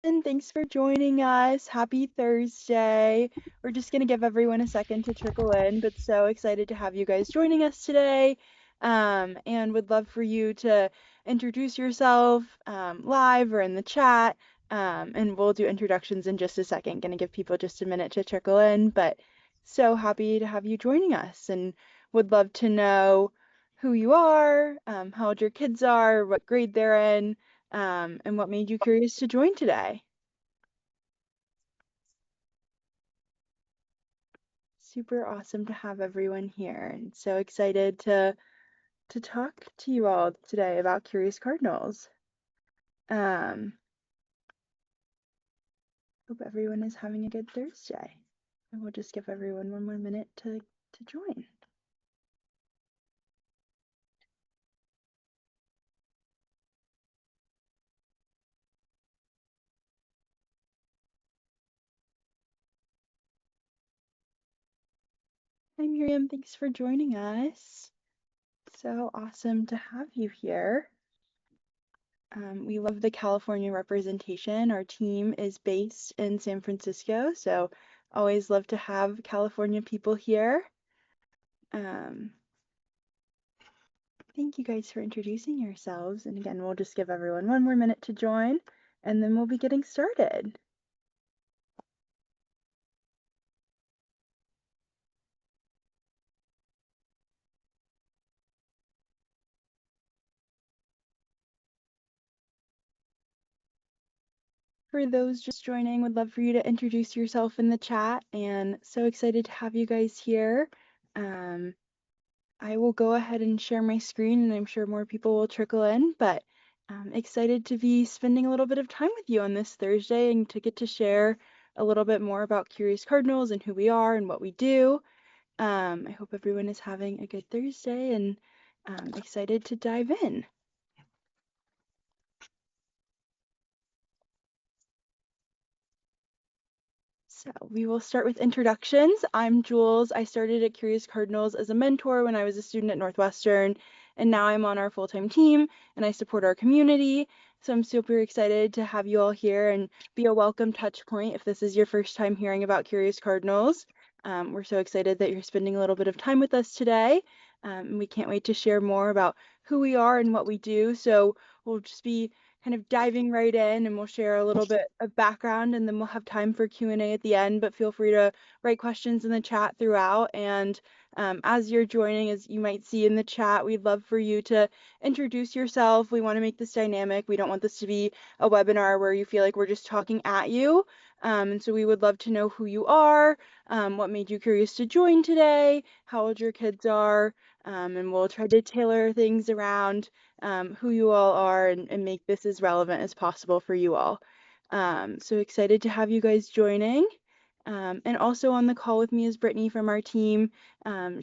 And thanks for joining us. Happy Thursday. We're just going to give everyone a second to trickle in, but so excited to have you guys joining us today. And would love for you to introduce yourself live or in the chat. And we'll do introductions in just a second. Going to give people just a minute to trickle in, but so happy to have you joining us and would love to know who you are, how old your kids are, what grade they're in, and what made you curious to join today? Super awesome to have everyone here and so excited to talk to you all today about Curious Cardinals. Um, Hope everyone is having a good Thursday. And we'll just give everyone one more minute to join. Hi Miriam, thanks for joining us. So awesome to have you here. We love the California representation. Our team is based in San Francisco, so always love to have California people here. Thank you guys for introducing yourselves. And again, we'll just give everyone one more minute to join, and then we'll be getting started. For those just joining, would love for you to introduce yourself in the chat, and so excited to have you guys here. I will go ahead and share my screen, and I'm sure more people will trickle in, but I'm excited to be spending a little bit of time with you on this Thursday and to get to share a little bit more about Curious Cardinals and who we are and what we do. I hope everyone is having a good Thursday and excited to dive in. So we will start with introductions. I'm Jules. I started at Curious Cardinals as a mentor when I was a student at Northwestern, and now I'm on our full-time team and I support our community. So I'm super excited to have you all here and be a welcome touch point if this is your first time hearing about Curious Cardinals. We're so excited that you're spending a little bit of time with us today. And we can't wait to share more about who we are and what we do. So we'll just be kind of diving right in, and we'll share a little bit of background, and then we'll have time for Q&A at the end, but feel free to write questions in the chat throughout. And as you're joining, as you might see in the chat, we'd love for you to introduce yourself. We want to make this dynamic. We don't want this to be a webinar where you feel like we're just talking at you. And so we would love to know who you are, what made you curious to join today, how old your kids are, and we'll try to tailor things around who you all are and make this as relevant as possible for you all. So excited to have you guys joining. And also on the call with me is Brittany from our team.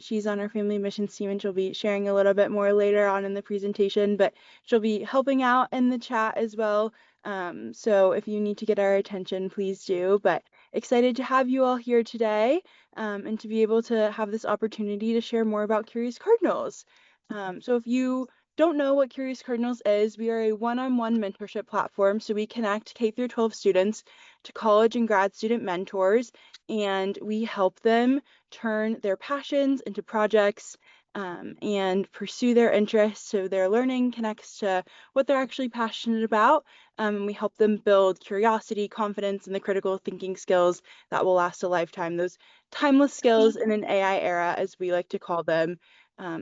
She's on our family missions team and she'll be sharing a little bit more later on in the presentation, but she'll be helping out in the chat as well. So if you need to get our attention, please do. But excited to have you all here today and to be able to have this opportunity to share more about Curious Cardinals. So if you don't know what Curious Cardinals is, we are a one-on-one mentorship platform. So we connect K through 12 students to college and grad student mentors, and we help them turn their passions into projects and pursue their interests so their learning connects to what they're actually passionate about. And we help them build curiosity, confidence, and the critical thinking skills that will last a lifetime, those timeless skills in an AI era, as we like to call them.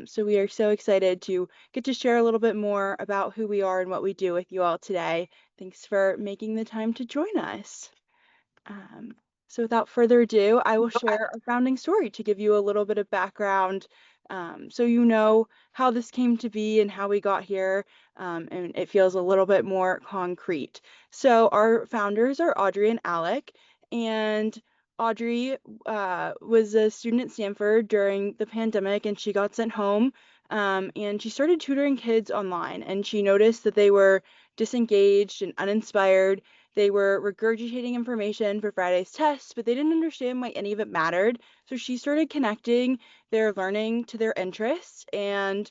So we are so excited to get to share a little bit more about who we are and what we do with you all today. Thanks for making the time to join us. So without further ado, I will share our founding story to give you a little bit of background so you know how this came to be and how we got here, and it feels a little bit more concrete. So our founders are Audrey and Alec, and Audrey was a student at Stanford during the pandemic, and she got sent home, and she started tutoring kids online, and she noticed that they were disengaged and uninspired. They were regurgitating information for Friday's test, but they didn't understand why any of it mattered. So she started connecting their learning to their interests, and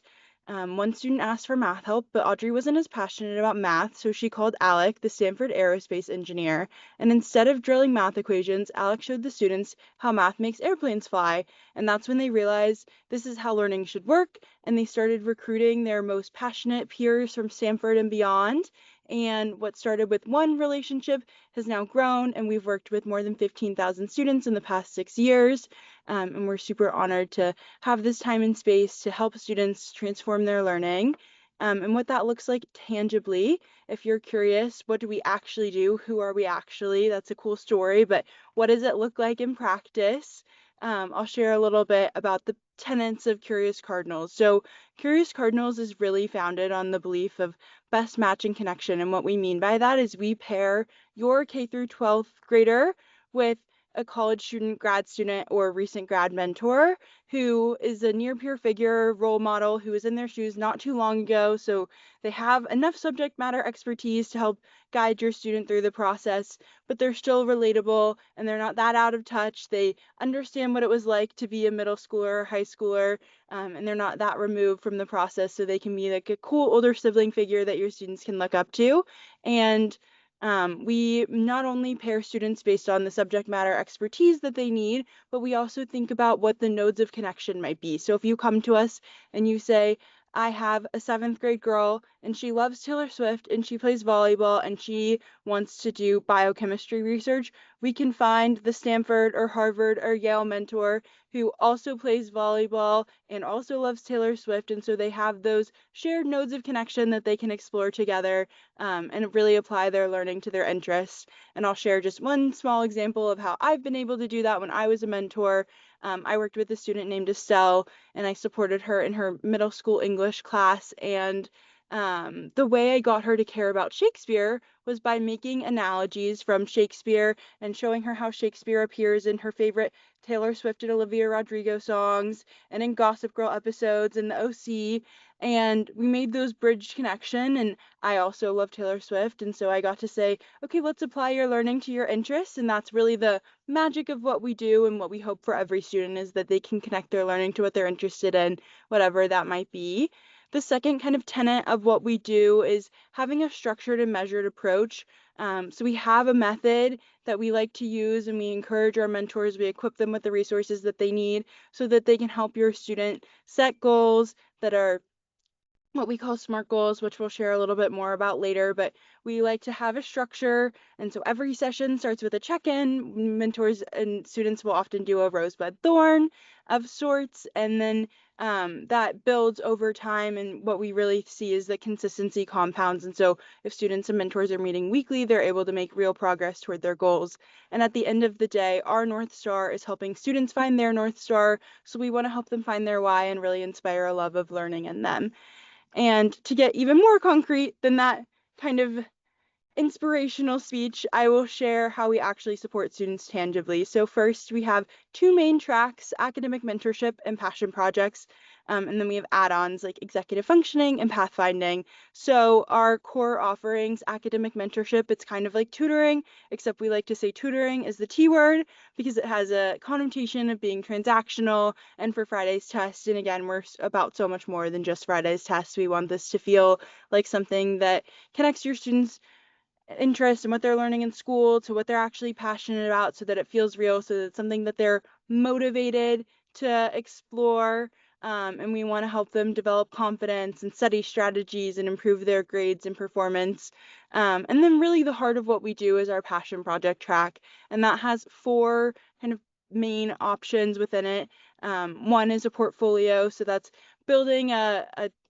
One student asked for math help, but Audrey wasn't as passionate about math, so she called Alec, the Stanford aerospace engineer, and instead of drilling math equations, Alec showed the students how math makes airplanes fly, and that's when they realized this is how learning should work, and they started recruiting their most passionate peers from Stanford and beyond. And what started with one relationship has now grown, and we've worked with more than 15,000 students in the past 6 years. And we're super honored to have this time and space to help students transform their learning. And what that looks like tangibly, if you're curious, what do we actually do? Who are we actually? That's a cool story, but what does it look like in practice? I'll share a little bit about the tenets of Curious Cardinals. So, Curious Cardinals is really founded on the belief of best match and connection. And what we mean by that is we pair your K through 12th grader with a college student, grad student, or recent grad mentor who is a near peer figure role model who was in their shoes not too long ago. So they have enough subject matter expertise to help guide your student through the process, but they're still relatable and they're not that out of touch. They understand what it was like to be a middle schooler or high schooler, and they're not that removed from the process. So they can be like a cool older sibling figure that your students can look up to. And we not only pair students based on the subject matter expertise that they need, but we also think about what the nodes of connection might be. So if you come to us and you say, I have a 7th grade girl and she loves Taylor Swift and she plays volleyball and she wants to do biochemistry research, we can find the Stanford or Harvard or Yale mentor who also plays volleyball and also loves Taylor Swift. And so they have those shared nodes of connection that they can explore together, and really apply their learning to their interests. And I'll share just one small example of how I've been able to do that when I was a mentor. I worked with a student named Estelle, and I supported her in her middle school English class. And the way I got her to care about Shakespeare was by making analogies from Shakespeare and showing her how Shakespeare appears in her favorite Taylor Swift and Olivia Rodrigo songs and in Gossip Girl episodes and the OC. And we made those bridge connection. And I also love Taylor Swift. And so I got to say, okay, let's apply your learning to your interests. And that's really the magic of what we do and what we hope for every student is that they can connect their learning to what they're interested in, whatever that might be. The second kind of tenet of what we do is having a structured and measured approach. So we have a method that we like to use, and we encourage our mentors, we equip them with the resources that they need so that they can help your student set goals that are what we call SMART goals, which we'll share a little bit more about later, but we like to have a structure. And so every session starts with a check-in. Mentors and students will often do a rosebud thorn of sorts, and then that builds over time. And what we really see is that consistency compounds. And so if students and mentors are meeting weekly, they're able to make real progress toward their goals. And at the end of the day, our North Star is helping students find their North Star. So we want to help them find their why and really inspire a love of learning in them. And to get even more concrete than that kind of inspirational speech, I will share how we actually support students tangibly. So first, we have two main tracks, academic mentorship and passion projects. And then we have add-ons like executive functioning and pathfinding. So our core offerings, academic mentorship, it's kind of like tutoring, except we like to say tutoring is the T word because it has a connotation of being transactional. And for Friday's test, and again, we're about so much more than just Friday's test. We want this to feel like something that connects your students' interest in what they're learning in school to what they're actually passionate about so that it feels real, so that it's something that they're motivated to explore. And we want to help them develop confidence and study strategies and improve their grades and performance. And then really the heart of what we do is our passion project track. And that has four kind of main options within it. One is a portfolio. So that's building a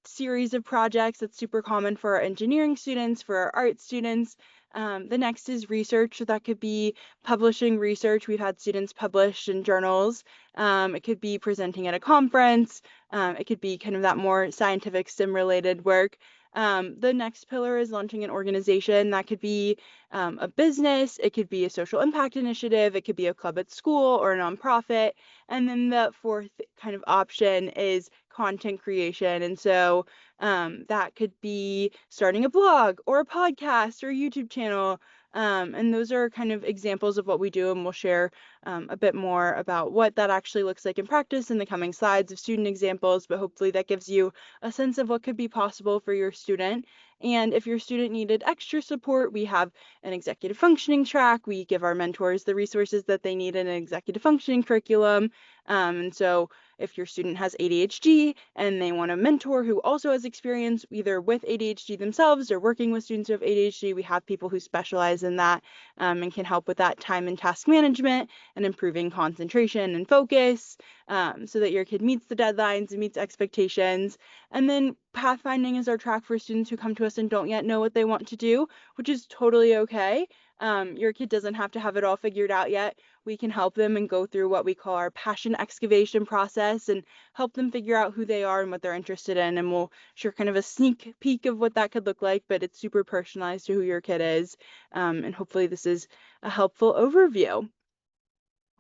series of projects that's super common for our engineering students, for our art students. The next is research. So that could be publishing research. We've had students publish in journals. It could be presenting at a conference. It could be kind of that more scientific STEM related work. The next pillar is launching an organization. That could be a business, it could be a social impact initiative, it could be a club at school or a nonprofit. And then the fourth kind of option is content creation. And so that could be starting a blog or a podcast or a YouTube channel. And those are kind of examples of what we do, and we'll share a bit more about what that actually looks like in practice in the coming slides of student examples, but hopefully that gives you a sense of what could be possible for your student. And if your student needed extra support, we have an executive functioning track. We give our mentors the resources that they need in an executive functioning curriculum. And so if your student has ADHD and they want a mentor who also has experience either with ADHD themselves or working with students who have ADHD, we have people who specialize in that and can help with that time and task management and improving concentration and focus so that your kid meets the deadlines and meets expectations. And then pathfinding is our track for students who come to us and don't yet know what they want to do, which is totally okay. Your kid doesn't have to have it all figured out yet. We can help them and go through what we call our passion excavation process and help them figure out who they are and what they're interested in. And we'll share kind of a sneak peek of what that could look like, but it's super personalized to who your kid is. And hopefully this is a helpful overview.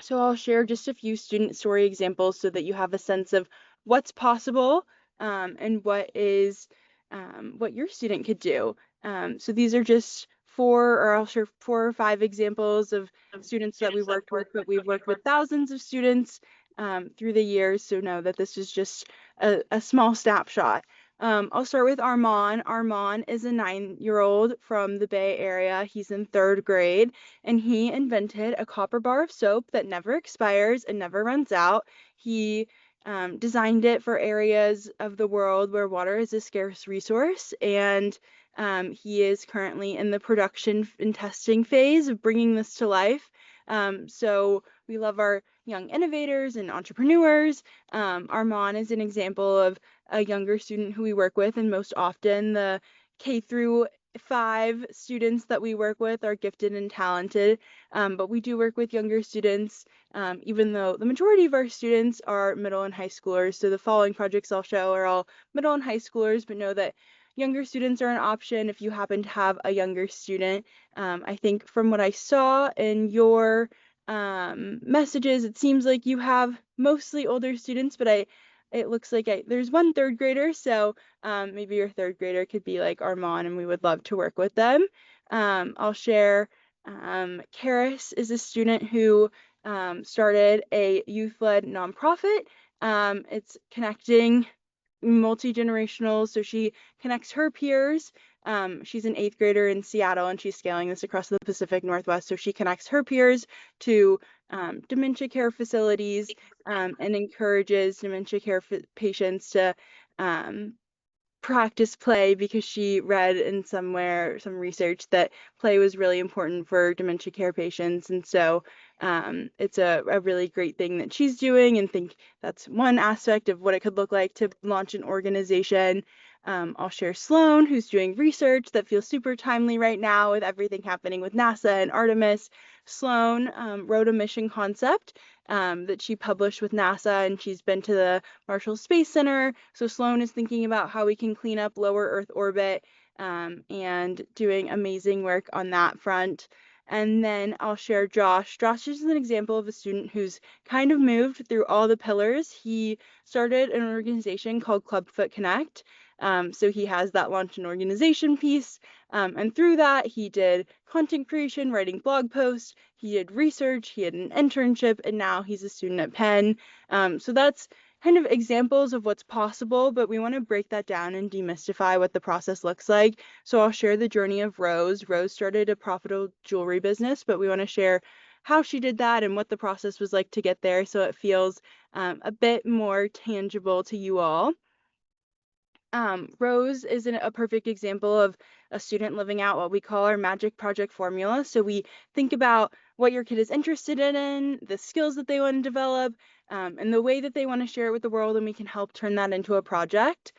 So I'll share just a few student story examples so that you have a sense of what's possible and what your student could do. So these are just I'll share 4 or 5 examples of students that we worked with, but we've worked with thousands of students through the years, so know that this is just a small snapshot. I'll start with Armand. Armand is a 9-year-old from the Bay Area. He's in 3rd grade, and he invented a copper bar of soap that never expires and never runs out. He designed it for areas of the world where water is a scarce resource, and he is currently in the production and testing phase of bringing this to life. So we love our young innovators and entrepreneurs. Armand is an example of a younger student who we work with, and most often the K through 5 students that we work with are gifted and talented, but we do work with younger students, even though the majority of our students are middle and high schoolers. So the following projects I'll show are all middle and high schoolers, but know that younger students are an option if you happen to have a younger student. I think from what I saw in your messages, it seems like you have mostly older students, but it looks like there's one 3rd grader, so maybe your 3rd grader could be like Armand, and we would love to work with them. I'll share Karis is a student who started a youth-led nonprofit. It's connecting multi-generational, so she connects her peers. She's an 8th grader in Seattle, and she's scaling this across the Pacific Northwest. So she connects her peers to dementia care facilities and encourages dementia care patients to practice play because she read in somewhere some research that play was really important for dementia care patients, and so it's a really great thing that she's doing, and think that's one aspect of what it could look like to launch an organization. I'll share Sloan, who's doing research that feels super timely right now with everything happening with NASA and Artemis. Sloan wrote a mission concept that she published with NASA, and she's been to the Marshall Space Center. So Sloan is thinking about how we can clean up lower Earth orbit and doing amazing work on that front. And then I'll share Josh. Josh is an example of a student who's kind of moved through all the pillars. He started an organization called Clubfoot Connect. So he has that launch and organization piece. And through that, he did content creation, writing blog posts, he did research, he had an internship, and now he's a student at Penn. So that's kind of examples of what's possible, but we want to break that down and demystify what the process looks like. So I'll share the journey of Rose. Rose started a profitable jewelry business, but we want to share how she did that and what the process was like to get there, so it feels a bit more tangible to you all. Rose is a perfect example of a student living out what we call our magic project formula. So we think about what your kid is interested in, the skills that they want to develop, and the way that they want to share it with the world, and we can help turn that into a project.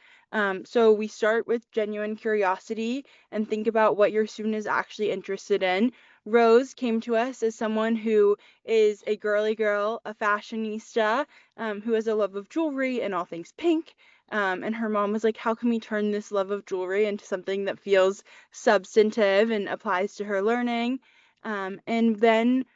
So we start with genuine curiosity and think about what your student is actually interested in. Rose came to us as someone who is a girly girl, a fashionista, who has a love of jewelry and all things pink. And her mom was like, how can we turn this love of jewelry into something that feels substantive and applies to her learning? And then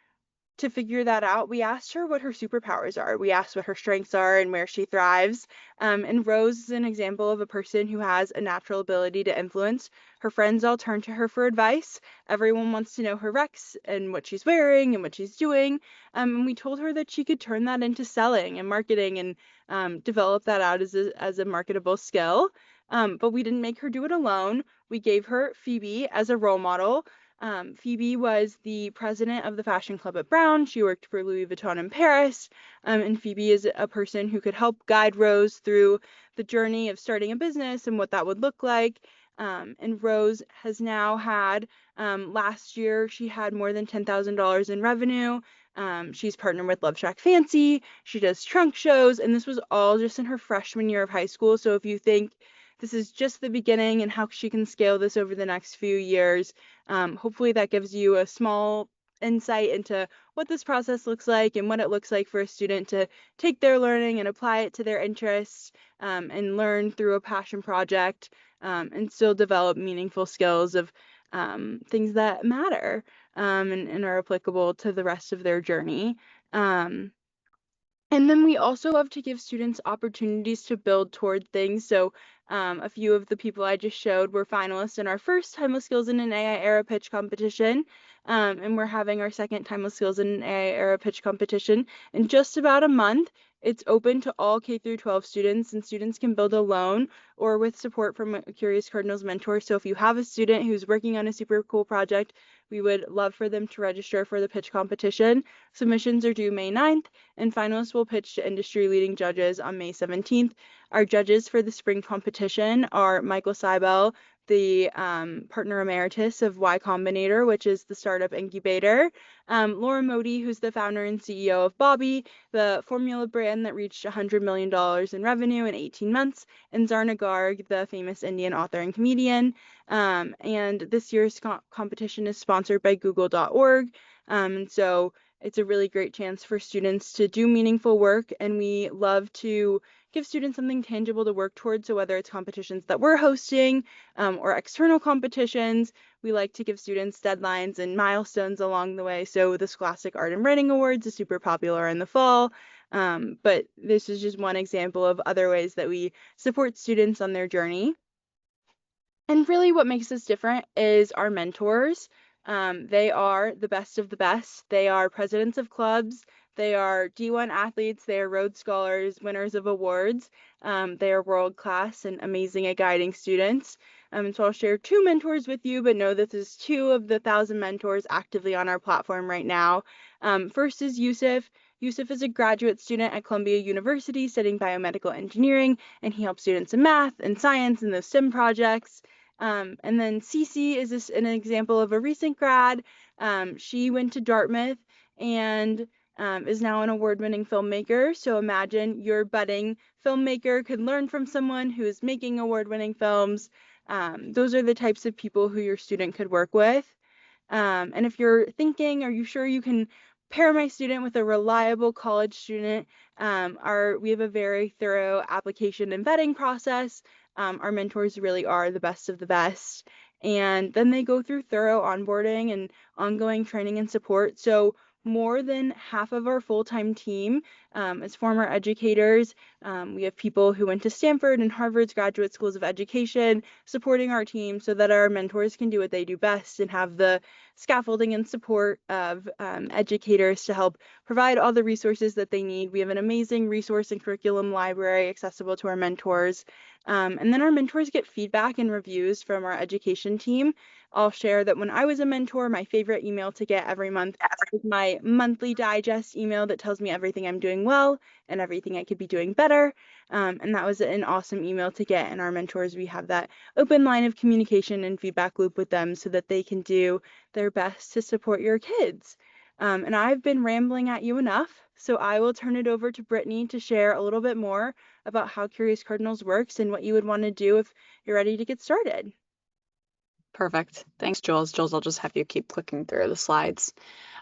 to figure that out, we asked her what her superpowers are. We asked what her strengths are and where she thrives. And Rose is an example of a person who has a natural ability to influence. Her friends all turn to her for advice. Everyone wants to know her recs and what she's wearing and what she's doing. And we told her that she could turn that into selling and marketing and develop that out as a marketable skill. But we didn't make her do it alone. We gave her Phoebe as a role model. Phoebe was the president of the fashion club at Brown. She worked for Louis Vuitton in Paris. And Phoebe is a person who could help guide Rose through the journey of starting a business and what that would look like. And Rose has now had, last year, she had more than $10,000 in revenue. She's partnered with Love Shack Fancy. She does trunk shows, and this was all just in her freshman year of high school. So if you think this is just the beginning and how she can scale this over the next few years, hopefully that gives you a small insight into what this process looks like and what it looks like for a student to take their learning and apply it to their interests, and learn through a passion project, and still develop meaningful skills of things that matter, and are applicable to the rest of their journey. Um, and then we also love to give students opportunities to build toward things. So a few of the people I just showed were finalists in our first Timeless Skills in an AI Era pitch competition. And we're having our second Timeless Skills in an AI Era pitch competition in just about a month. It's open to all K through 12 students, and students can build alone or with support from a Curious Cardinals mentor. So if you have a student who's working on a super cool project, we would love for them to register for the pitch competition. Submissions are due May 9th, and finalists will pitch to industry-leading judges on May 17th. Our judges for the spring competition are Michael Seibel, the partner emeritus of Y Combinator, which is the startup incubator, Laura Modi, who's the founder and CEO of Bobby, the formula brand that reached $100 million in revenue in 18 months, and Zarna Garg, the famous Indian author and comedian. And this year's competition is sponsored by Google.org. And so it's a really great chance for students to do meaningful work, and we love to give students something tangible to work towards. So whether it's competitions that we're hosting, or external competitions, we like to give students deadlines and milestones along the way. So the Scholastic Art and Writing Awards is super popular in the fall, but this is just one example of other ways that we support students on their journey. And really what makes us different is our mentors. They are the best of the best. They are presidents of clubs. They are D1 athletes. They are Rhodes Scholars, winners of awards. They are world class and amazing at guiding students. So I'll share two mentors with you, but know this is two of the 1,000 mentors actively on our platform right now. First is Yusuf. Yusuf is a graduate student at Columbia University studying biomedical engineering, and he helps students in math and science and those STEM projects. And then Cece is an example of a recent grad. She went to Dartmouth and is now an award-winning filmmaker. So imagine your budding filmmaker could learn from someone who is making award-winning films. Those are the types of people who your student could work with. And if you're thinking, are you sure you can pair my student with a reliable college student? We have a very thorough application and vetting process. Our mentors really are the best of the best. And then they go through thorough onboarding and ongoing training and support. So more than half of our full-time team is former educators. We have people who went to Stanford and Harvard's graduate schools of education supporting our team so that our mentors can do what they do best and have the scaffolding and support of educators to help provide all the resources that they need. We have an amazing resource and curriculum library accessible to our mentors. And then our mentors get feedback and reviews from our education team. I'll share that when I was a mentor, my favorite email to get every month is my monthly digest email that tells me everything I'm doing well and everything I could be doing better. And that was an awesome email to get. And our mentors, we have that open line of communication and feedback loop with them so that they can do their best to support your kids. And I've been rambling at you enough, so I will turn it over to Brittany to share a little bit more about how Curious Cardinals works and what you would want to do if you're ready to get started. Perfect. Thanks, Jules. Jules, I'll just have you keep clicking through the slides.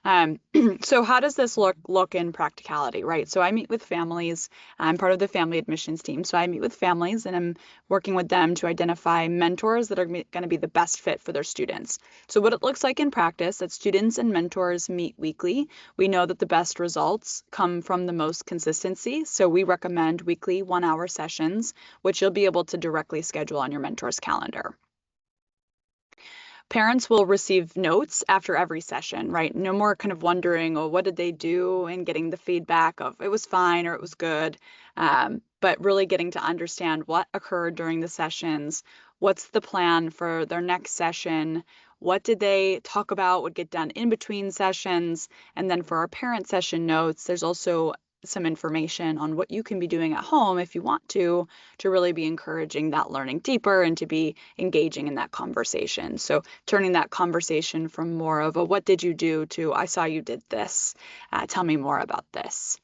Um, so how does this look in practicality, right? So I meet with families. I'm part of the family admissions team. So I meet with families and I'm working with them to identify mentors that are going to be the best fit for their students. So what it looks like in practice, that students and mentors meet weekly. We know that the best results come from the most consistency. So we recommend weekly 1-hour sessions, which you'll be able to directly schedule on your mentor's calendar. Parents will receive notes after every session, right? No more kind of wondering, oh, what did they do? And getting the feedback of it was fine or it was good. But really getting to understand what occurred during the sessions, what's the plan for their next session, what did they talk about, what get done in between sessions. And then for our parent session notes, there's also some information on what you can be doing at home if you want to really be encouraging that learning deeper and to be engaging in that conversation. So turning that conversation from more of a what did you do to I saw you did this. Tell me more about this.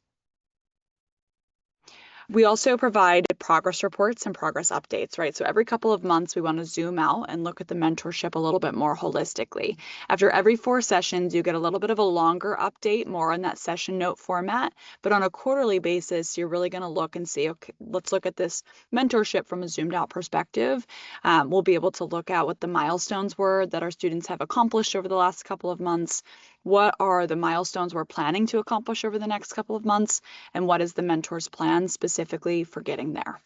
We also provide progress reports and progress updates, right? So every couple of months, we want to zoom out and look at the mentorship a little bit more holistically. After every 4 sessions, you get a little bit of a longer update, more on that session note format. But on a quarterly basis, you're really going to look and see, okay, let's look at this mentorship from a zoomed out perspective. We'll be able to look at what the milestones were that our students have accomplished over the last couple of months. What are the milestones we're planning to accomplish over the next couple of months? And what is the mentor's plan specifically for getting there?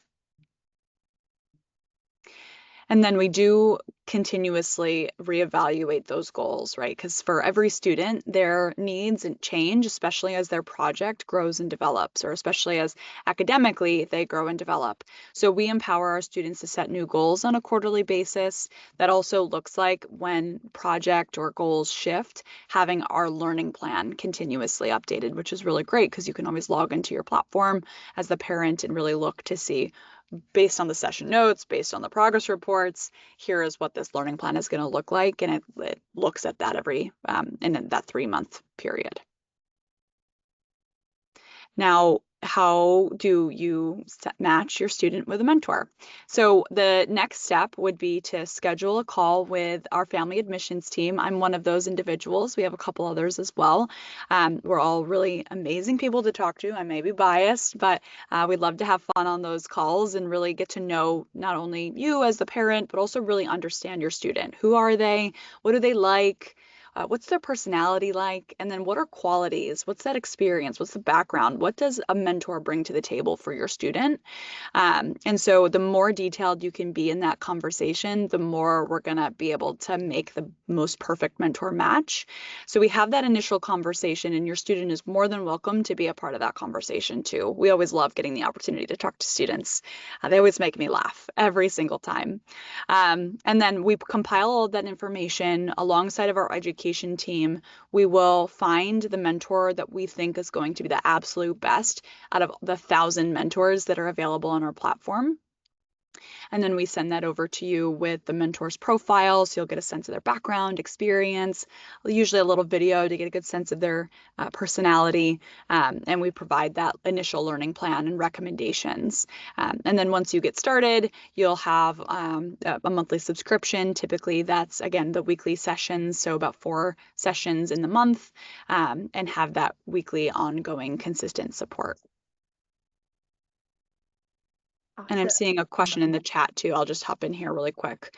And then we do continuously reevaluate those goals, right? Because for every student, their needs change, especially as their project grows and develops, or especially as academically they grow and develop. So we empower our students to set new goals on a quarterly basis. That also looks like when project or goals shift, having our learning plan continuously updated, which is really great because you can always log into your platform as the parent and really look to see based on the session notes, based on the progress reports, here is what this learning plan is going to look like. And it looks at that every in that 3-month period. Now, how do you match your student with a mentor? So the next step would be to schedule a call with our family admissions team. I'm one of those individuals. We have a couple others as well. We're all really amazing people to talk to. I may be biased, but we'd love to have fun on those calls and really get to know not only you as the parent, but also really understand your student. Who are they? What do they like? What's their personality like? And then what are qualities? What's that experience? What's the background? What does a mentor bring to the table for your student? And so the more detailed you can be in that conversation, the more we're going to be able to make the most perfect mentor match. So we have that initial conversation, and your student is more than welcome to be a part of that conversation too. We always love getting the opportunity to talk to students. They always make me laugh every single time. And then we compile all of that information alongside of our education team. We will find the mentor that we think is going to be the absolute best out of the 1,000 mentors that are available on our platform. And then we send that over to you with the mentor's profile, so you'll get a sense of their background, experience, usually a little video to get a good sense of their personality. And we provide that initial learning plan and recommendations. And then once you get started, you'll have a monthly subscription. Typically, that's, again, the weekly sessions, so about 4 sessions in the month, and have that weekly ongoing consistent support. And I'm seeing a question in the chat too. I'll just hop in here really quick.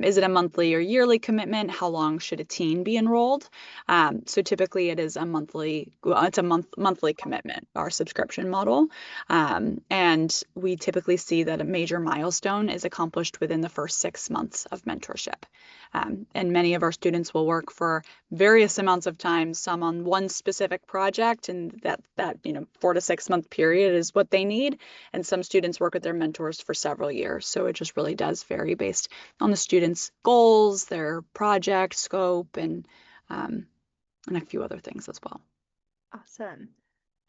Is it a monthly or yearly commitment? How long should a teen be enrolled? So typically it is a monthly, well, it's a monthly commitment, our subscription model. And we typically see that a major milestone is accomplished within the first 6 months of mentorship. And many of our students will work for various amounts of time, some on one specific project, and that 4 to 6 month period is what they need. And some students work with their mentors for several years. So it just really does vary based on the students' goals, their project scope, and a few other things as well. Awesome.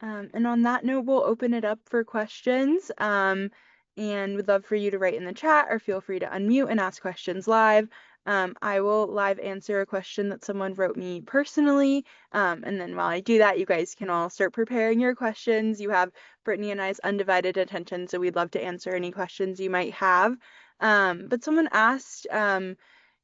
And on that note, we'll open it up for questions. And we'd love for you to write in the chat or feel free to unmute and ask questions live. I will live answer a question that someone wrote me personally. And then while I do that, you guys can all start preparing your questions. You have Brittany and I's undivided attention, so we'd love to answer any questions you might have. But someone asked,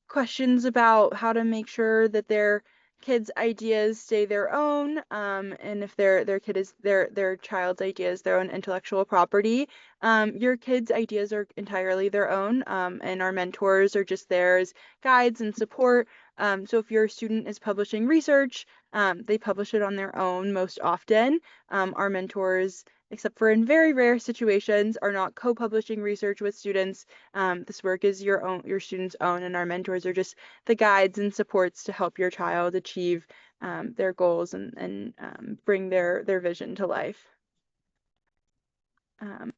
questions about how to make sure that their kids' ideas stay their own, and if their child's ideas their own intellectual property. Your kids' ideas are entirely their own, and our mentors are just there as guides and support. So if your student is publishing research, they publish it on their own most often. Our mentors, except for in very rare situations, are not co-publishing research with students. This work is your student's own, and our mentors are just the guides and supports to help your child achieve their goals and bring their vision to life.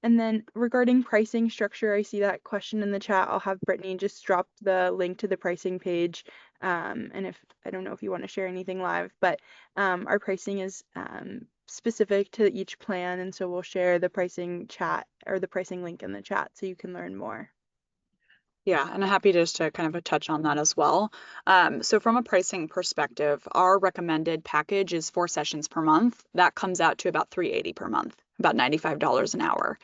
And then regarding pricing structure, I see that question in the chat. I'll have Brittany just drop the link to the pricing page. And if I don't know if you want to share anything live, but our pricing is specific to each plan, and so we'll share the pricing chat or the pricing link in the chat so you can learn more. Yeah, and I'm happy just to kind of touch on that as well. So from a pricing perspective, our recommended package is 4 sessions per month. That comes out to about $380 per month, about $95 an hour.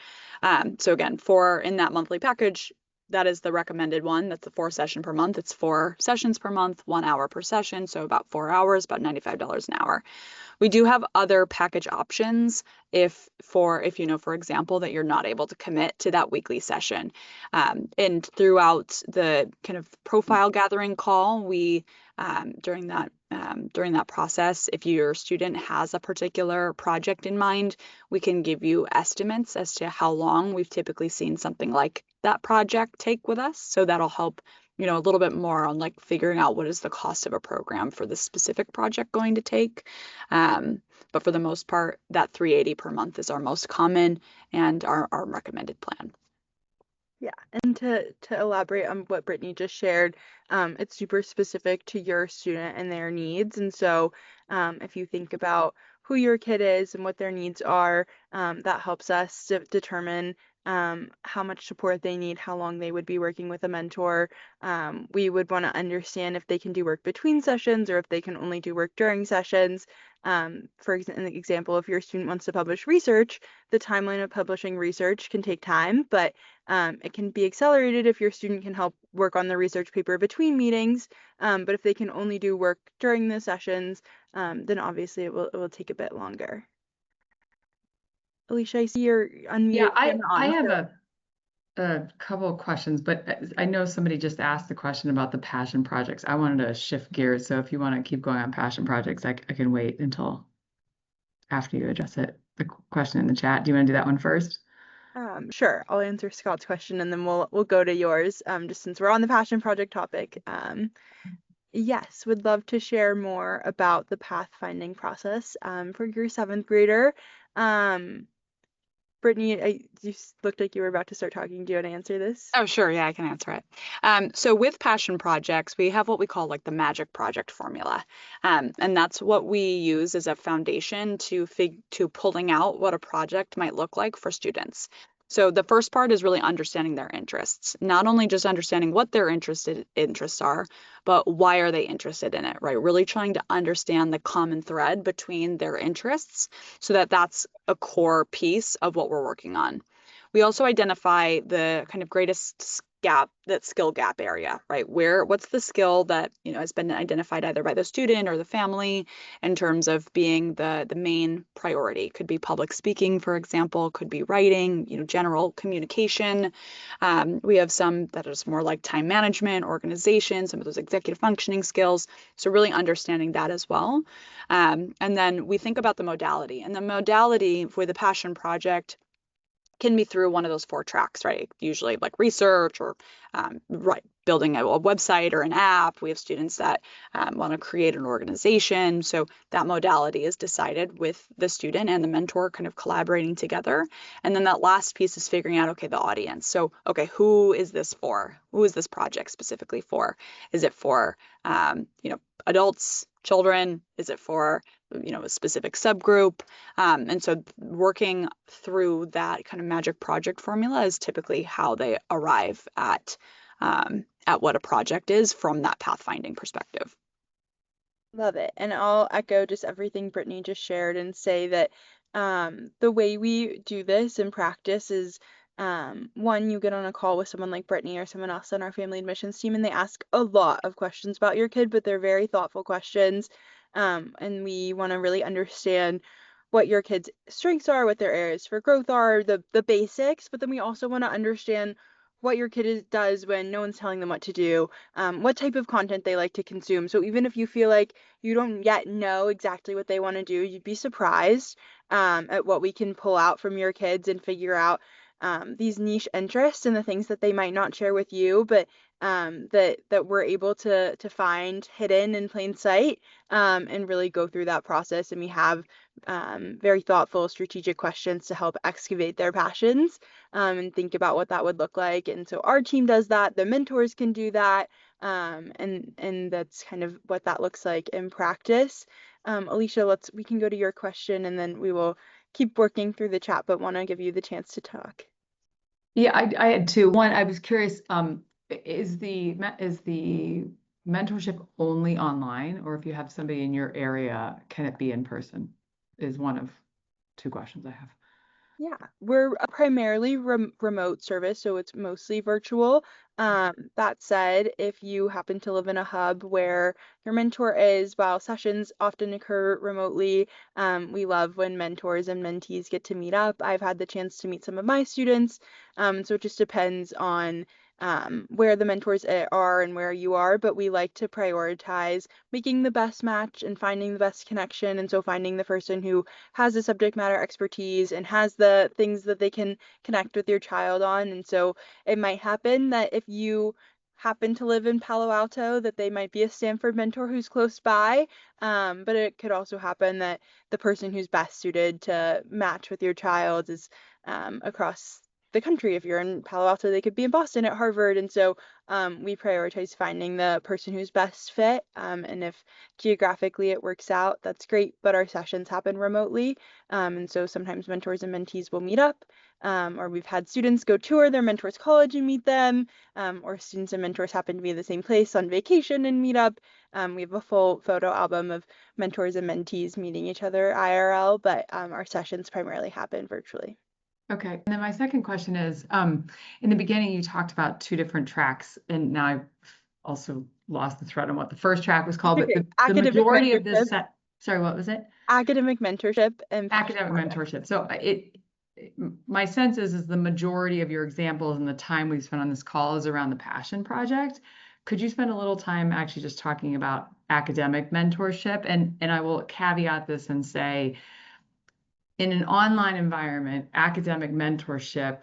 So again, for in that monthly package, that is the recommended one. That's the 4 session per month. It's 4 sessions per month, 1 hour per session, so about 4 hours, about $95 an hour. We do have other package options if you know, for example, that you're not able to commit to that weekly session. And throughout the kind of profile gathering call, we during that process, if your student has a particular project in mind, we can give you estimates as to how long we've typically seen something like that project take with us. So that'll help, you know, a little bit more on like figuring out what is the cost of a program for this specific project going to take. But for the most part, that 380 per month is our most common and our recommended plan. Yeah, and to elaborate on what Brittany just shared, it's super specific to your student and their needs. And so, if you think about who your kid is and what their needs are, that helps us to determine how much support they need, how long they would be working with a mentor. We would want to understand if they can do work between sessions or if they can only do work during sessions. For example, if your student wants to publish research, the timeline of publishing research can take time, but it can be accelerated if your student can help work on the research paper between meetings, but if they can only do work during the sessions, then obviously it will take a bit longer. Alicia, I see you're Yeah, unmuted and I on, have so a couple of questions, but I know somebody just asked the question about the passion projects. I wanted to shift gears, so if you want to keep going on passion projects, I can wait until after you address it. The question in the chat. Do you want to do that one first? sure, I'll answer Scott's question and then we'll go to yours, just since we're on the passion project topic. Yes, would love to share more about the pathfinding process for your seventh grader. Um, Brittany, you looked like you were about to start talking. Do you want to answer this? Oh, sure. Yeah, I can answer it. So with passion projects, we have what we call like the magic project formula. And that's what we use as a foundation to pulling out what a project might look like for students. So the first part is really understanding their interests, not only just understanding what their interests are, but why are they interested in it, right? Really trying to understand the common thread between their interests so that that's a core piece of what we're working on. We also identify the kind of greatest gap, that skill gap area, right? What's the skill that, you know, has been identified either by the student or the family in terms of being the main priority? Could be public speaking, for example, could be writing, you know, general communication. We have some that is more like time management, organization, some of those executive functioning skills. So really understanding that as well. And then we think about the modality, and the modality for the passion project can be through one of those 4 tracks, right? Usually like research or right, building a website or an app. We have students that want to create an organization. So that modality is decided with the student and the mentor kind of collaborating together. And then that last piece is figuring out, okay, the audience. So, okay, who is this for? Who is this project specifically for? Is it for, you know, adults, children? Is it for, you know, a specific subgroup? And so working through that kind of magic project formula is typically how they arrive at what a project is from that pathfinding perspective. Love it. And I'll echo just everything Brittany just shared and say that the way we do this in practice is One, you get on a call with someone like Brittany or someone else on our family admissions team, and they ask a lot of questions about your kid, but they're very thoughtful questions. And we want to really understand what your kid's strengths are, what their areas for growth are, the basics, but then we also want to understand what your kid does when no one's telling them what to do, what type of content they like to consume. So even if you feel like you don't yet know exactly what they want to do, you'd be surprised at what we can pull out from your kids and figure out these niche interests and the things that they might not share with you, but that we're able to find hidden in plain sight, and really go through that process. And we have very thoughtful, strategic questions to help excavate their passions, and think about what that would look like. And so our team does that. The mentors can do that. And that's kind of what that looks like in practice. Alicia, we can go to your question and then we will keep working through the chat, but want to give you the chance to talk. Yeah, I had two. One, I was curious, is the mentorship only online, or if you have somebody in your area, can it be in person? Is one of two questions I have. Yeah, we're a primarily remote service, so it's mostly virtual. That said, if you happen to live in a hub where your mentor is, while sessions often occur remotely, we love when mentors and mentees get to meet up. I've had the chance to meet some of my students, so it just depends on where the mentors are and where you are, but we like to prioritize making the best match and finding the best connection, and so finding the person who has the subject matter expertise and has the things that they can connect with your child on. And so it might happen that if you happen to live in Palo Alto, that they might be a Stanford mentor who's close by. But it could also happen that the person who's best suited to match with your child is across the country. If you're in Palo Alto, they could be in Boston at Harvard. And so we prioritize finding the person who's best fit. And if geographically it works out, that's great, but our sessions happen remotely. And so sometimes mentors and mentees will meet up, or we've had students go tour their mentor's college and meet them, or students and mentors happen to be in the same place on vacation and meet up. We have a full photo album of mentors and mentees meeting each other IRL, but our sessions primarily happen virtually. Okay. And then my second question is, in the beginning, you talked about two different tracks, and now I've also lost the thread on what the first track was It's called, but okay. the Academic majority of this mentorship, set, sorry, what was it? academic mentorship, and passion Academic project. mentorship. So my sense is the majority of your examples and the time we've spent on this call is around the passion project. Could you spend a little time actually just talking about academic mentorship? And I will caveat this and say, in an online environment, academic mentorship,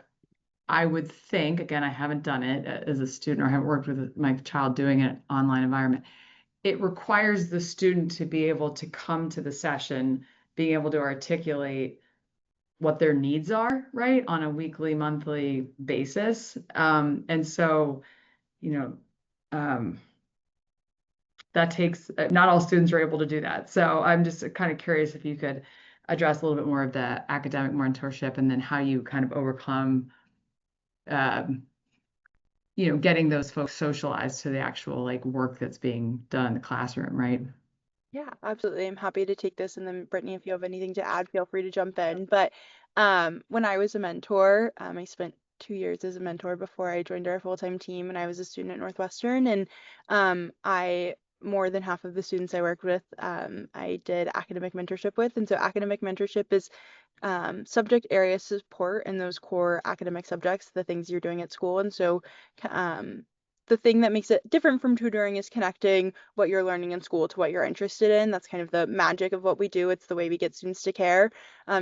I would think, again, I haven't done it as a student or haven't worked with my child doing an online environment. It requires the student to be able to come to the session, being able to articulate what their needs are, right, on a weekly, monthly basis. And so, you know, that takes, not all students are able to do that. So I'm just kind of curious if you could address a little bit more of the academic mentorship and then how you kind of overcome, um, getting those folks socialized to the actual like work that's being done in the classroom, right? Yeah, absolutely. I'm happy to take this. And then, Brittany, if you have anything to add, feel free to jump in. But when I was a mentor, I spent 2 years as a mentor before I joined our full-time team, and I was a student at Northwestern. And more than half of the students I worked with, I did academic mentorship with. And so, academic mentorship is subject area support in those core academic subjects, the things you're doing at school. And so, the thing that makes it different from tutoring is connecting what you're learning in school to what you're interested in. That's kind of the magic of what we do. It's the way we get students to care.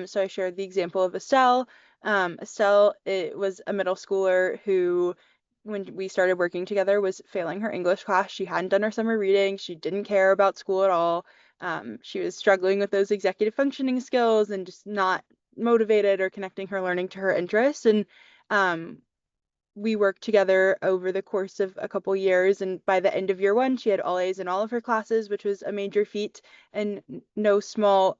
So I shared the example of Estelle. Estelle, it was a middle schooler who, when we started working together, was failing her English class. She hadn't done her summer reading. She didn't care about school at all. She was struggling with those executive functioning skills and just not motivated or connecting her learning to her interests. And um, we worked together over the course of a couple years, and by the end of year one, she had all A's in all of her classes, which was a major feat, and no small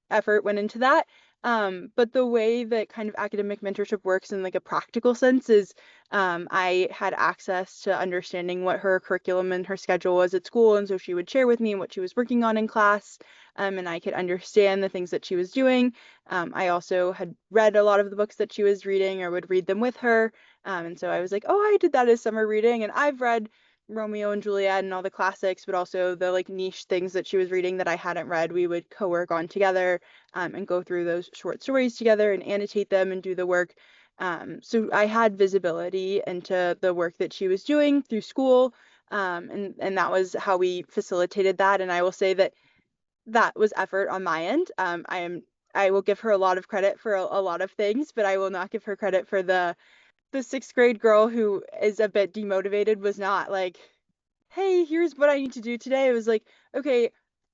effort went into that. But the way that kind of academic mentorship works in like a practical sense is I had access to understanding what her curriculum and her schedule was at school. And so she would share with me what she was working on in class, and I could understand the things that she was doing. I also had read a lot of the books that she was reading or would read them with her. And so I was like, oh, I did that as summer reading. And I've read Romeo and Juliet and all the classics, but also the like niche things that she was reading that I hadn't read, we would co-work on together, and go through those short stories together and annotate them and do the work. So I had visibility into the work that she was doing through school, and that was how we facilitated that. And I will say that that was effort on my end. I will give her a lot of credit for a lot of things, but I will not give her credit for the sixth grade girl who is a bit demotivated was not like, hey, here's what I need to do today. It was like, okay,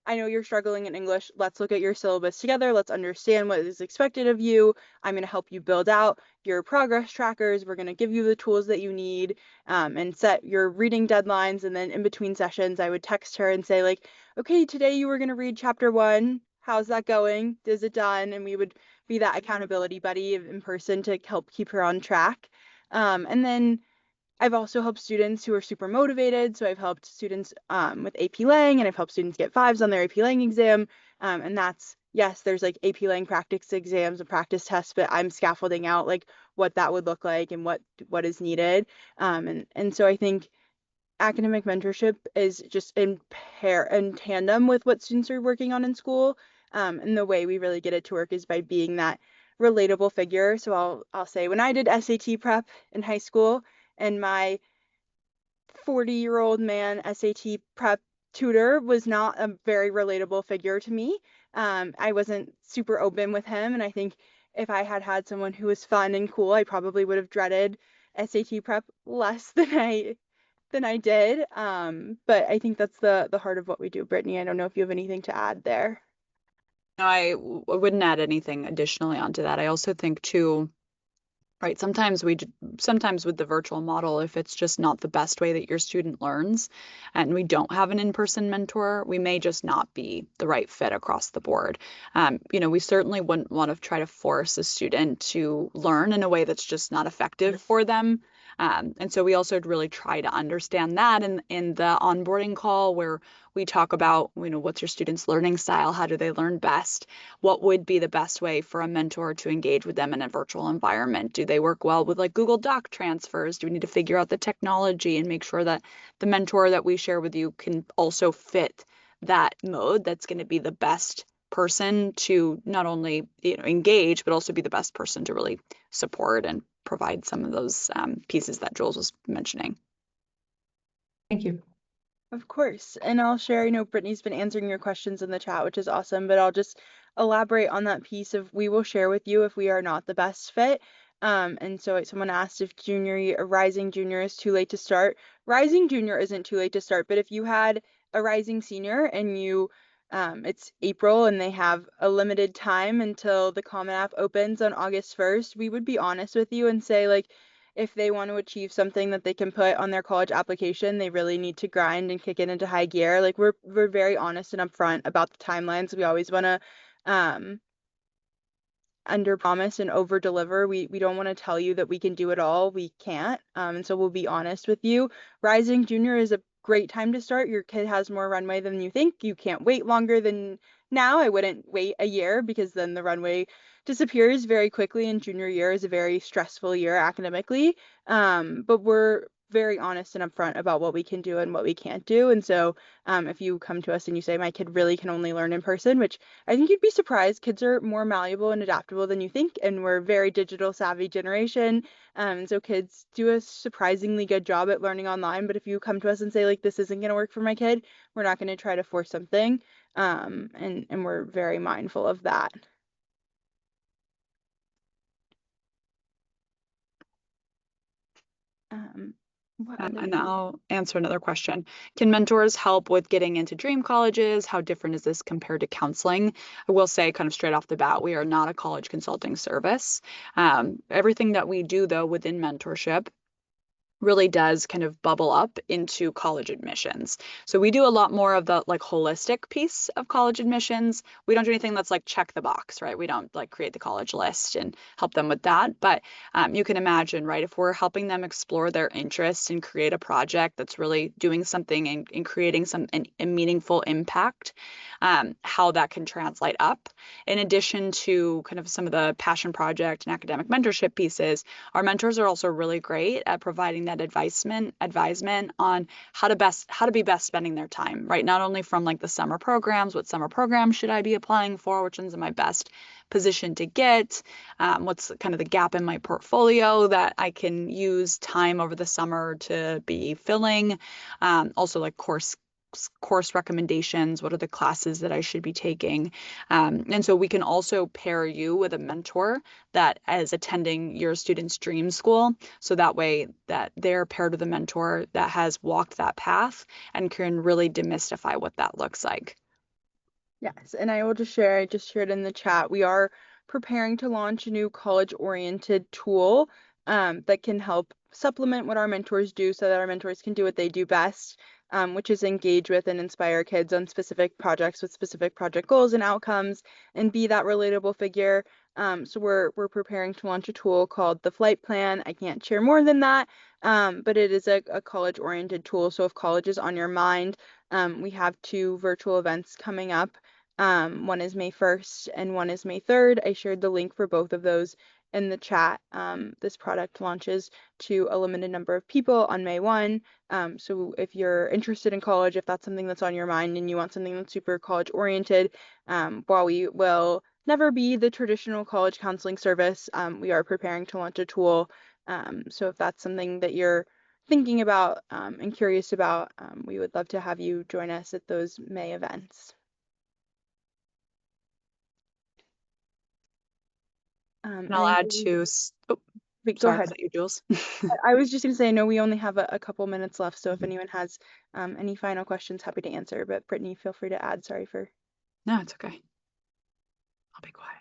I know you're struggling in English. Let's look at your syllabus together. Let's understand what is expected of you. I'm going to help you build out your progress trackers. We're going to give you the tools that you need, and set your reading deadlines. And then in between sessions, I would text her and say, like, okay, today you were going to read chapter one. How's that going? Is it done? And we would be that accountability buddy in person to help keep her on track. And then I've also helped students who are super motivated. So I've helped students with AP Lang, and I've helped students get fives on their AP Lang exam. And that's, yes, there's like AP Lang practice exams and practice tests, but I'm scaffolding out like what that would look like and what is needed. And so I think academic mentorship is just in tandem with what students are working on in school. And the way we really get it to work is by being that relatable figure. So I'll say when I did SAT prep in high school, and my 40-year-old man SAT prep tutor was not a very relatable figure to me. I wasn't super open with him, and I think if I had had someone who was fun and cool, I probably would have dreaded SAT prep less than I did. But I think that's the heart of what we do. Brittany, I don't know if you have anything to add there. No, wouldn't add anything additionally onto that. I also think too, right, sometimes with the virtual model, if it's just not the best way that your student learns and we don't have an in-person mentor, we may just not be the right fit across the board. We certainly wouldn't want to try to force a student to learn in a way that's just not effective for them. And so we also really try to understand that in the onboarding call where we talk about, what's your student's learning style? How do they learn best? What would be the best way for a mentor to engage with them in a virtual environment? Do they work well with like Google Doc transfers? Do we need to figure out the technology and make sure that the mentor that we share with you can also fit that mode that's going to be the best person to not only engage, but also be the best person to really support and provide some of those pieces that Jules was mentioning. Thank you. Of course. And I'll share, Brittany's been answering your questions in the chat, which is awesome, but I'll just elaborate on that piece of we will share with you if we are not the best fit. And so someone asked if rising junior is too late to start. Rising junior isn't too late to start, but if you had a rising senior and it's April and they have a limited time until the Common App opens on August 1st, we would be honest with you and say, like, if they want to achieve something that they can put on their college application, they really need to grind and kick it into high gear. Like we're very honest and upfront about the timelines. We always want to under promise and over deliver. We don't want to tell you that we can do it all. We can't. And so we'll be honest with you. Rising junior is a great time to start. Your kid has more runway than you think. You can't wait longer than now. I wouldn't wait a year because then the runway disappears very quickly, and junior year is a very stressful year academically. But we're very honest and upfront about what we can do and what we can't do. And so if you come to us and you say, my kid really can only learn in person, which I think you'd be surprised, kids are more malleable and adaptable than you think, and we're a very digital savvy generation. So kids do a surprisingly good job at learning online. But if you come to us and say, like, this isn't going to work for my kid, we're not going to try to force something. And we're very mindful of that. What other And I'll answer another question. Can mentors help with getting into dream colleges? How different is this compared to counseling? I will say, kind of straight off the bat, we are not a college consulting service. Everything that we do, though, within mentorship really does kind of bubble up into college admissions. So we do a lot more of the like holistic piece of college admissions. We don't do anything that's like check the box, right? We don't like create the college list and help them with that. But you can imagine, right, if we're helping them explore their interests and create a project that's really doing something and creating a meaningful impact, how that can translate up. In addition to kind of some of the passion project and academic mentorship pieces, our mentors are also really great at providing that advisement on how to be best spending their time, right? Not only from like the summer programs, what summer programs should I be applying for, which ones am I best positioned to get, what's kind of the gap in my portfolio that I can use time over the summer to be filling, also like course recommendations, what are the classes that I should be taking. And so we can also pair you with a mentor that is attending your student's dream school. So that way that they're paired with a mentor that has walked that path and can really demystify what that looks like. Yes, and I will just share, I just shared in the chat, we are preparing to launch a new college-oriented tool that can help supplement what our mentors do so that our mentors can do what they do best, which is engage with and inspire kids on specific projects with specific project goals and outcomes and be that relatable figure. So we're preparing to launch a tool called the Flight Plan. I can't share more than that, but it is a college-oriented tool. So if college is on your mind, we have 2 virtual events coming up. One is May 1st and one is May 3rd. I shared the link for both of those in the chat. This product launches to a limited number of people on May 1. So if you're interested in college, if that's something that's on your mind and you want something that's super college oriented, while we will never be the traditional college counseling service, we are preparing to launch a tool. So if that's something that you're thinking about and curious about, we would love to have you join us at those May events. And And I'll I know add to, oh, wait, go sorry, ahead. was that you, Jules? I was just going to say, I know we only have a couple minutes left, so if anyone has any final questions, happy to answer. But Brittany, feel free to add. Sorry for. No, it's okay. I'll be quiet.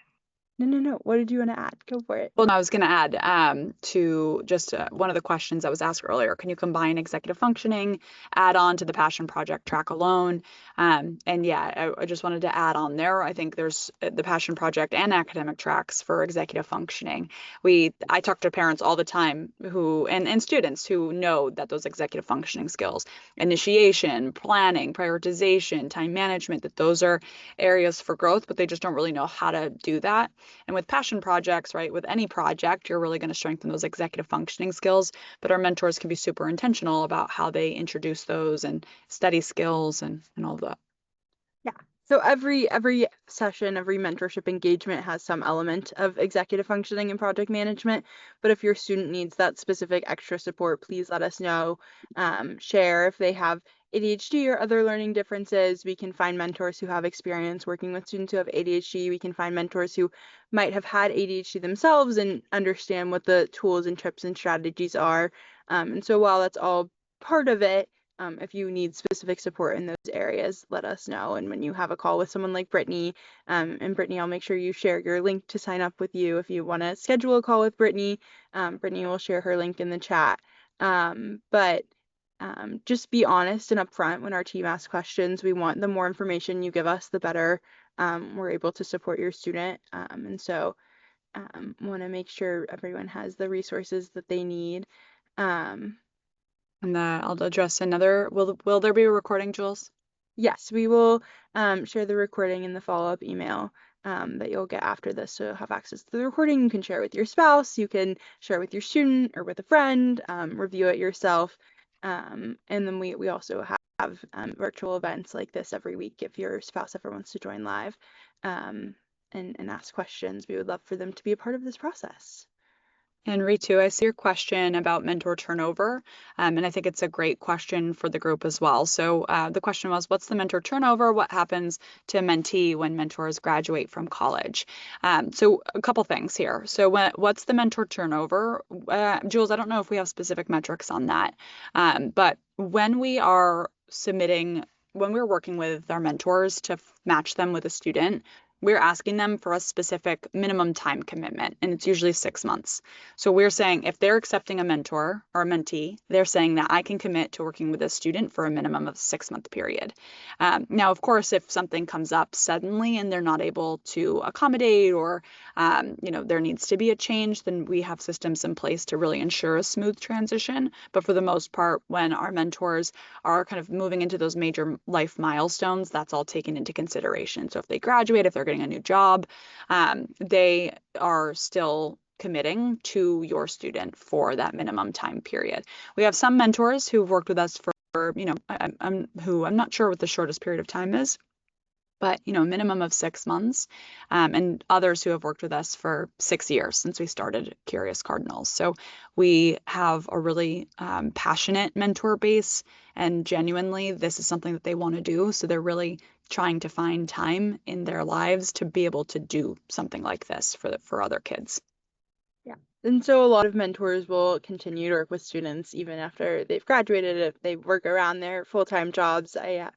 No. What did you want to add? Go for it. Well, no, I was going to add to just one of the questions that was asked earlier. Can you combine executive functioning, add on to the passion project track alone? And yeah, I just wanted to add on there. I think there's the passion project and academic tracks for executive functioning. I talk to parents all the time and students who know that those executive functioning skills, initiation, planning, prioritization, time management, that those are areas for growth, but they just don't really know how to do that. And with passion projects, right, with any project, you're really going to strengthen those executive functioning skills. But our mentors can be super intentional about how they introduce those and study skills and all of that. Yeah. So every session, every mentorship engagement has some element of executive functioning and project management. But if your student needs that specific extra support, please let us know. Share if they have ADHD or other learning differences. We can find mentors who have experience working with students who have ADHD. We can find mentors who might have had ADHD themselves and understand what the tools and tips and strategies are. And so while that's all part of it, if you need specific support in those areas, let us know. And when you have a call with someone like Brittany, and Brittany, I'll make sure you share your link to sign up with you if you want to schedule a call with Brittany. Brittany will share her link in the chat. But just be honest and upfront when our team asks questions. We want the more information you give us, the better we're able to support your student. And so want to make sure everyone has the resources that they need. And I'll address another. Will there be a recording, Jules? Yes, we will share the recording in the follow-up email that you'll get after this. So you'll have access to the recording. You can share it with your spouse, you can share it with your student or with a friend, review it yourself. And then we also have virtual events like this every week if your spouse ever wants to join live and ask questions. We would love for them to be a part of this process. And Ritu, I see your question about mentor turnover, and I think it's a great question for the group as well. So the question was, what's the mentor turnover? What happens to a mentee when mentors graduate from college? So a couple things here. So what's the mentor turnover? Jules, I don't know if we have specific metrics on that, but when we're working with our mentors to match them with a student, we're asking them for a specific minimum time commitment, and it's usually 6 months. So we're saying if they're accepting a mentor or a mentee, they're saying that I can commit to working with a student for a minimum of 6 month period. Now, of course, if something comes up suddenly and they're not able to accommodate, or there needs to be a change, then we have systems in place to really ensure a smooth transition. But for the most part, when our mentors are kind of moving into those major life milestones, that's all taken into consideration. So if they graduate, if they're getting a new job, they are still committing to your student for that minimum time period. We have some mentors who've worked with us for, I'm not sure what the shortest period of time is, but minimum of 6 months, and others who have worked with us for 6 years since we started Curious Cardinals. So we have a really passionate mentor base, and genuinely, this is something that they want to do. So they're really trying to find time in their lives to be able to do something like this for other kids. Yeah. And so a lot of mentors will continue to work with students even after they've graduated, if they work around their full-time jobs. I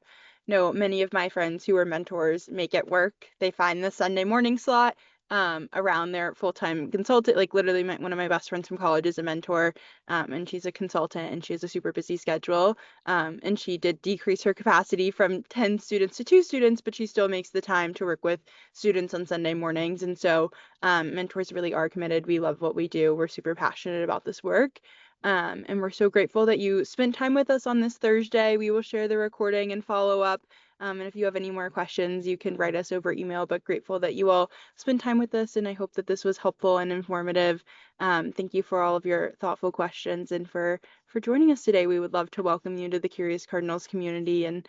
know many of my friends who are mentors make it work. They find the Sunday morning slot around their full-time consultant. Like literally, one of my best friends from college is a mentor, and she's a consultant, and she has a super busy schedule. And she did decrease her capacity from 10 students to 2 students, but she still makes the time to work with students on Sunday mornings. And so mentors really are committed. We love what we do. We're super passionate about this work. And we're so grateful that you spent time with us on this Thursday. We will share the recording and follow up. And if you have any more questions, you can write us over email, but grateful that you all spent time with us. And I hope that this was helpful and informative. Thank you for all of your thoughtful questions and for joining us today. We would love to welcome you to the Curious Cardinals community, and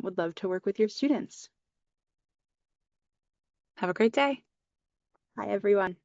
would love to work with your students. Have a great day. Hi, everyone.